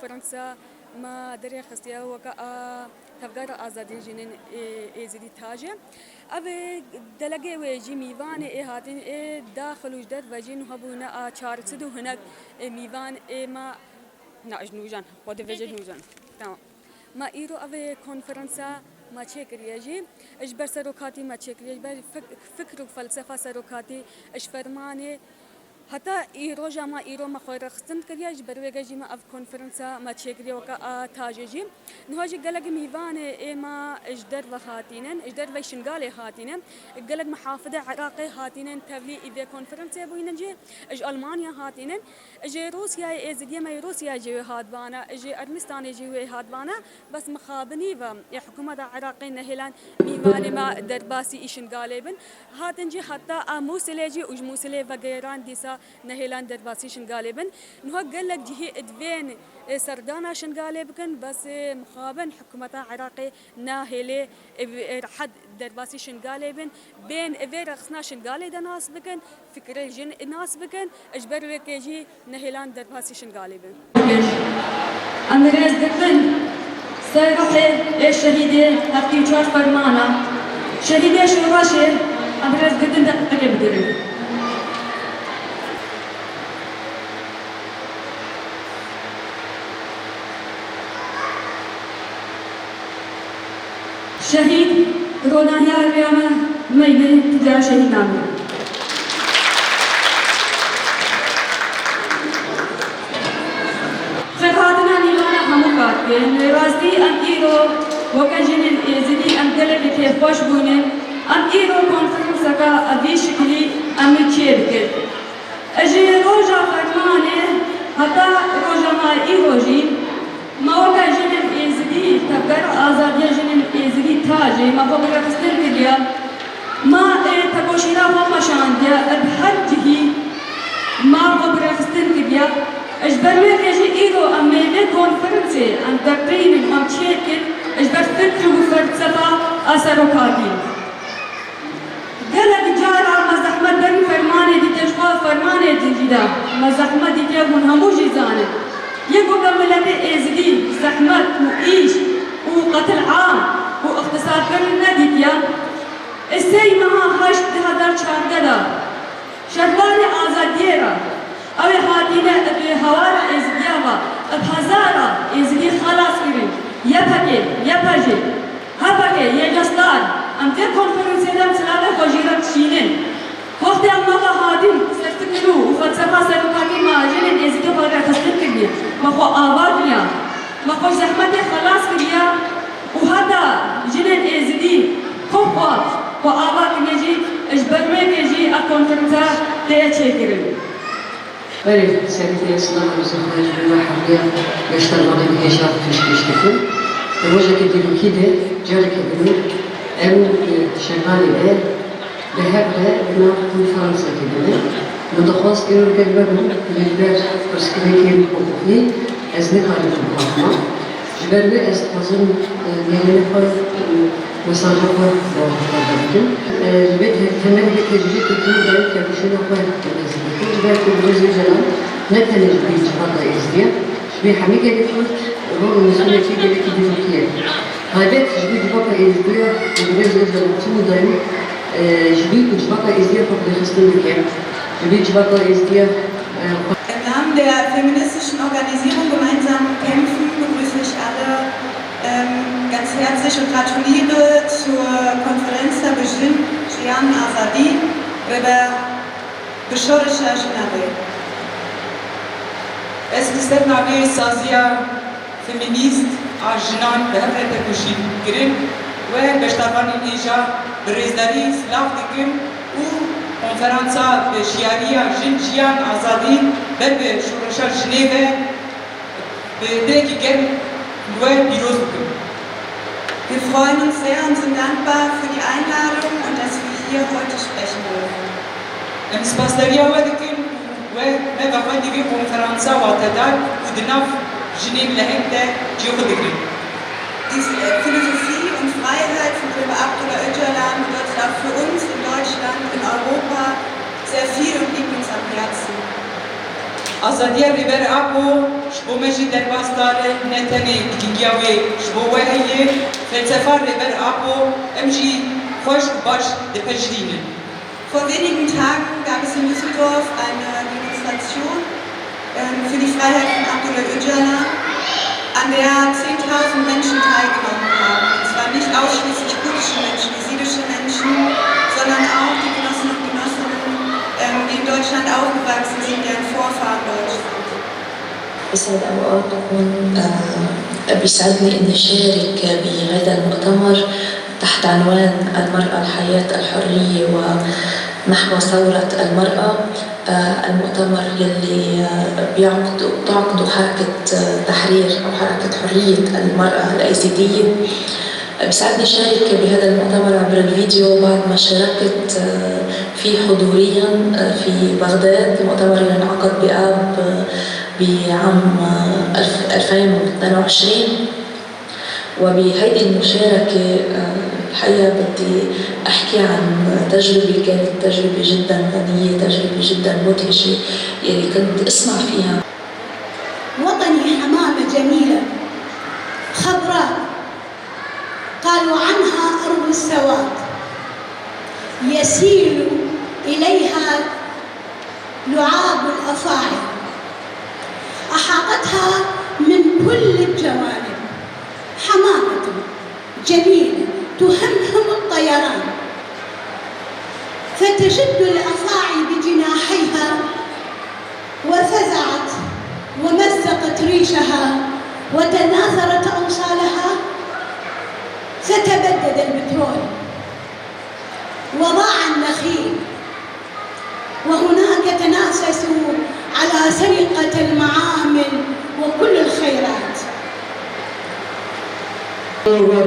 كونفرنسا ما دري خستيا وكا تفقار آزادي جنين إزدي تاجة أبي دلقي ويجي ميوان هاتين داخل وجدت وجين هبونا شارسدو هناك ميوان ما ناج نوجان خود وجه نوجان تمام ما إيرو أبي كونفرنسا ما تشكريجي إيش برسروكاتي ما تشكريجي فكر وفلسفة سروكاتي إيش فرماني حتی ایرو جامع ایرو مخوره خستند کریاج بروی گجی ما اف کنفرانسا ما تشکری وکا تاجی نهاج گلگ میوان اما اجدر و خاتینن اجدر و شنگال خاتینن گلگ محافظه عراقی خاتینن تبلی ایده کنفرانسا بوینن جه اج المانیا خاتینن اج روسیا ازدی ما روسیا جه هادبانا اج ارمستان جه هادبانا بس مخابنی و حکومت عراقی نهلان میوان ما درباسی ایشنگال بن هاتن جه حتی موسلجی اج موسله و غیران دیسا نهلان درباسي شنقالبن نهو قال لك جهي ادفين سردانا شنقالبكن بس مخابن حكومة عراقي ناهلي حد درباسي شنقالبن بين افير خصنا شنقالي دا ناس بكن فكر الجن ناس بكن اجبر وكيجي نهلان درباسي شنقالبن انگریز دفن سيروحي الشهيدة هفتي وشار فرمانا شهيدة شوراشي انگریز دفن دقيقة بدري شهيد رونانيا الريامة ميمن تجار شهيد نامي خدماتنا نيلانا هموكات بين رازدي ام ايرو وكجن الازدي ام دلك كيف خوش بونن ام ايرو كونفرنسكا ابي شكلي ام تشيرك اجي روجا فرمانه حتى روجا ما ايروجي ما وكجن الازدي تبقر آزادية جن الازدي تاجي ما فوق رخصتر كديا ما تبوشينا فما شانديا بهر جهي ما فوق رخصتر كديا اجبر ميجي ايرو امينه كونفرنسي ام دكترين ام تشيكن اجبر فكر وفلسفه اثروكاتي قالك جارا مزحمه دري فرمانه دي تشوا فرمانه جديده مزحمه دي كون هموجي زانه يقول ملت ازدي زحمه وايش وقتل عام واغتصاب كرنا ديتيا السي معها هشت هدر شاردلا شرباني آزاديرا أو هاتينا بهوارا إزديابا بهزارا إزدي خلاص كريم يبهكي يبهجي هبكي يجسدار أم تي كونفرنسي دم سلالة خجيرة شينين وقت أمامها هادين سرتكلو وفلسفة سرطاني ماجلين إزدي بارا خستر كريم مخو آباديا مخو زحمتي خلاص كريم وهذا جنين إزدي خوفات وآباد نجي إجبرمي نجي أكونفرنسا تيتشكرين بري سيدي اسلام وزخرج بالله حقيقة يشتغل بهجاب تشتكل الوجه كديرو كده جارك بنو أم شغالي به بهبها بنا كونفرنسا كده مدخوص إنو الكلمة للباس برسكريكي حقوقي أزنك على الحكمة جبرنا أستخدم يعني نقول مساجة وحدة البيت كمان بتجي تكون ذلك كبشنا قوي جبرت الجزء جلال نتني البيت هذا إزديا بحميك يقول هو المسؤولية في ذلك الدنيا هذا جبت بقى إزديا الجزء جلال تمو ذلك جبت بقى إزديا قبل خصنا كم جبت بقى إزديا Im Namen der feministischen Organisierung Gemeinsam kämpfen begrüße ich alle ganz herzlich und gratuliere zur Konferenz der Bejin Jian Azadi über بشورش أجنبي. اسم نامه سازیا فمینیست آجنان به هفته کشید گریم و بشتابانی ایجا بریزداری سلاف دکم و کنفرانسا به شیاریا جیان آزادی به شورش جنیو به دیگه گرم و پیروز بکم. Wir freuen uns sehr und sind dankbar für die Einladung und dass wir hier heute sprechen dürfen. سپاسداری آوردیم و ما بخواهیم دیگه کنفرانسا و تدار و دناف جنیب لهنده جیو خودگریم. Die Philosophie und Freiheit von Dr. Abdullah Öcalan bedeutet auch für uns in Deutschland, in Europa sehr viel und liegt uns am Herzen. آزادی ریبر آبو شبو مجي درباستاري نتني جيجياوي شبو وهي فلسفة ربر أبو أمجي خوش باش دبجدينن. Vor wenigen Tagen gab es in Düsseldorf eine Demonstration für die Freiheit von Abdullah Öcalan, an der 10.000 Menschen teilgenommen haben. Und zwar nicht ausschließlich kurdische Menschen, jesidische Menschen, sondern auch die Genossen und Genossinnen, die in Deutschland aufgewachsen sind, deren Vorfahren deutsch sind. بسعد أوقاتكم. بيسعدني إني أشارك بهذا المؤتمر تحت عنوان المرأة الحياة الحرية ونحو ثورة المرأة. المؤتمر يلي تعقد حركة تحرير أو حركة حرية المرأة الأيزيدية. بيسعدني أشارك بهذا المؤتمر عبر الفيديو بعد ما شاركت فيه حضوريا في بغداد. المؤتمر انعقد بآب بعام 2022. وبهيدي المشاركة الحقيقة بدي أحكي عن تجربة كانت تجربة جدا غنية، تجربة جدا مدهشة يلي كنت أسمع فيها. وطني حمامة جميلة خضراء قالوا عنها أرض السواد، يسيل إليها لعاب الأفاعي، أحاطتها من كل الجوانب، حمامة جميلة تهمهم الطيران، فتشد الأفاعي بجناحيها وفزعت ومزقت ريشها وتناثرت أوصالها، فتبدد البترول وضاع النخيل، وهناك تنافسوا على سرقة المعامل وكل الخيرات.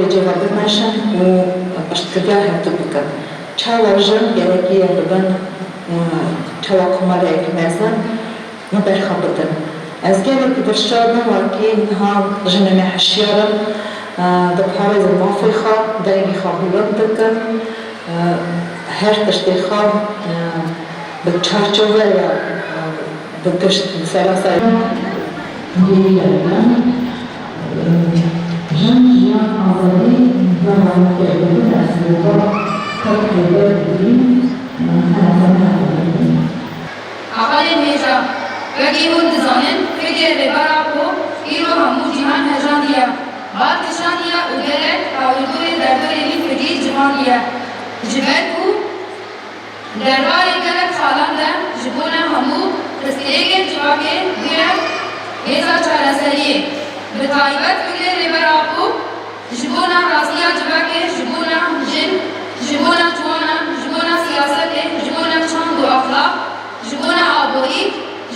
Ređeva Brnašan u Baštkagahim Tubika. Čala žen gereki Erdogan čala kumarek mezan نبرخ بدن. از gerek درشادن وکی ها جن محشیارن دبحارز المافیخا دایگی خواهیات دکن هر تشتیخا بچارچوه یا بگشت سراسر جميع أعضاء ظهر كأدوات أسلوبات كالحيوات الدين أقل ميجا وكيهون دزانن فكر ببراكو إيرو همو جهان هجانية بعد تشانية وغيرت أولدور دردور من فكر جهانية جبالكو درباري كلك خالان دا جبونا همو تسليك جواكي بيا هزا چارة سريه بطايبت فكر ببراكو جبونا راسيا جواكي جبونا جن جبونا جوانا جبونا سياسة جبونا چاند و أخلاق جبونا آبوئی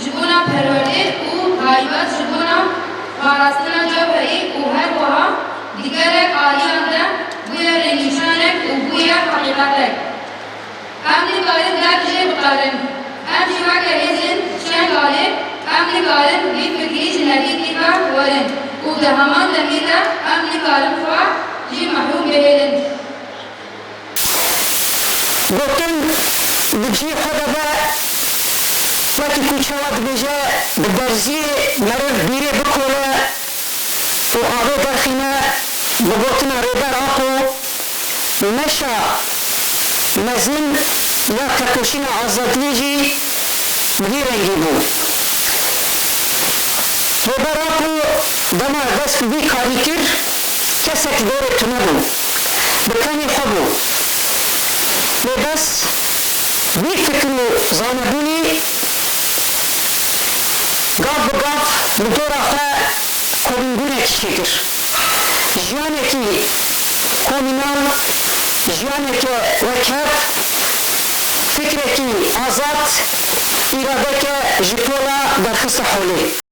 جبونا پرورده و غایبت جبونا پاراستنا جوهری و هر وها دیگرک آلیان ده بویا رنگیشانک و بویا حقیقتک امنی قارن درجه بقارن ام جوا که هزین چند قارن امنی قارن بی فکری جنگی دیبا ورن و ده همان دمیده امنی قارن خواه جی محروم بهیدن گفتن بجی خدا با وقتی کوچه‌ات بجا به درزی مرد بیره بکنه و آبه درخینه بگوتن ریبر آقو نشا مزین یا تکوشین آزادیجی بگیرنگی بود ریبر آقو دما دست بی کاری کر کسک دوره تنه بود بکنی خوبو بس بی فکر و زانبونی گاف بگاف بدور آخه کومینگونه کشی کر جیانه کی کومینال جیانه که وکب فکره کی آزاد ایراده که جپولا درخست حوله